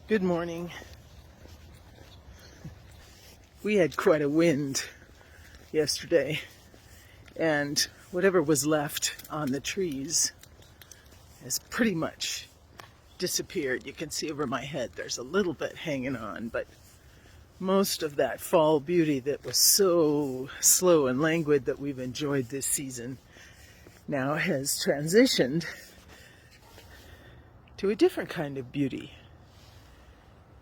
Good morning. We had quite a wind yesterday, and whatever was left on the trees has pretty much disappeared. You can see over my head there's a little bit hanging on, but most of that fall beauty that was so slow and languid that we've enjoyed this season now has transitioned to a different kind of beauty,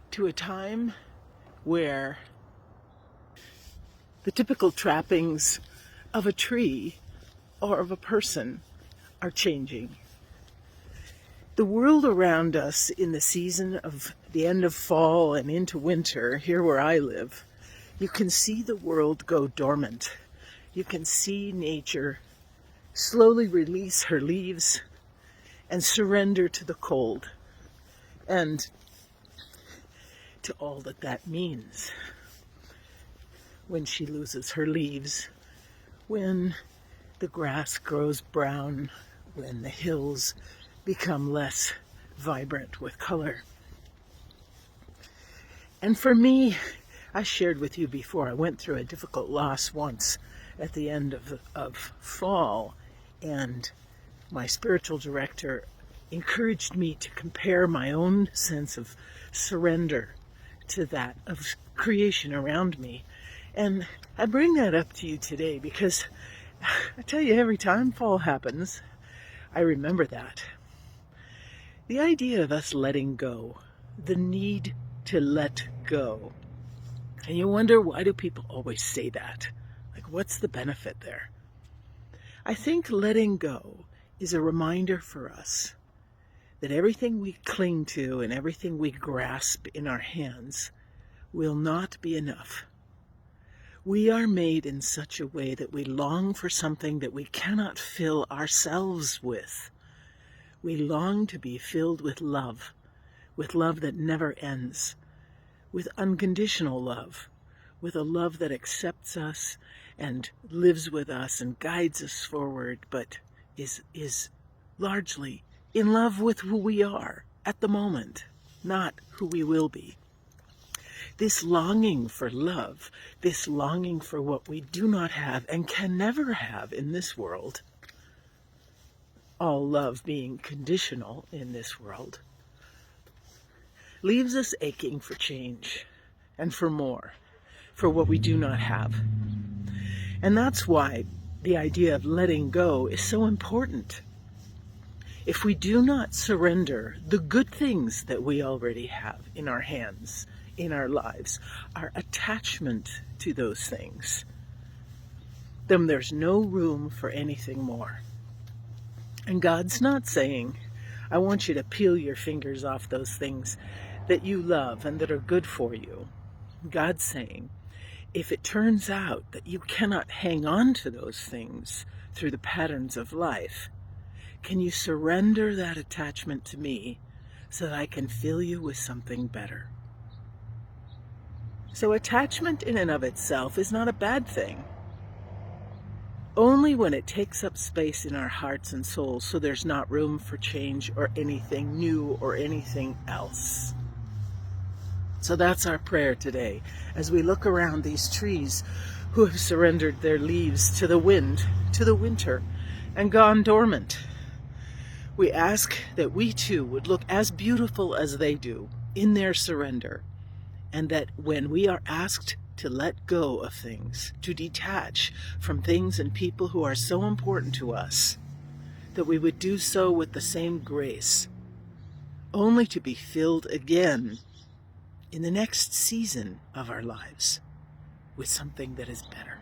to a time where the typical trappings of a tree or of a person are changing. The world around us in the season of the end of fall and into winter, here where I live, you can see the world go dormant. You can see nature slowly release her leaves and surrender to the cold and to all that that means. When she loses her leaves, when the grass grows brown, when the hills become less vibrant with color. And for me, I shared with you before, I went through a difficult loss once at the end of fall, and my spiritual director encouraged me to compare my own sense of surrender to that of creation around me. And I bring that up to you today because I tell you, every time fall happens, I remember that. The idea of us letting go, the need to let go. And you wonder, why do people always say that? Like, what's the benefit there? I think letting go is a reminder for us that everything we cling to and everything we grasp in our hands will not be enough. We are made in such a way that we long for something that we cannot fill ourselves with. We long to be filled with love that never ends, with unconditional love, with a love that accepts us and lives with us and guides us forward, but is largely in love with who we are at the moment, not who we will be. This longing for love, this longing for what we do not have and can never have in this world, all love being conditional in this world, leaves us aching for change and for more, for what we do not have. And that's why the idea of letting go is so important. If we do not surrender the good things that we already have in our hands, in our lives, our attachment to those things, then there's no room for anything more. And God's not saying, I want you to peel your fingers off those things that you love and that are good for you. God's saying, if it turns out that you cannot hang on to those things through the patterns of life, can you surrender that attachment to me so that I can fill you with something better? So attachment in and of itself is not a bad thing. Only when it takes up space in our hearts and souls so there's not room for change or anything new or anything else. So that's our prayer today as we look around these trees who have surrendered their leaves to the wind, to the winter, and gone dormant. We ask that we too would look as beautiful as they do in their surrender, and that when we are asked to let go of things, to detach from things and people who are so important to us, that we would do so with the same grace, only to be filled again in the next season of our lives with something that is better.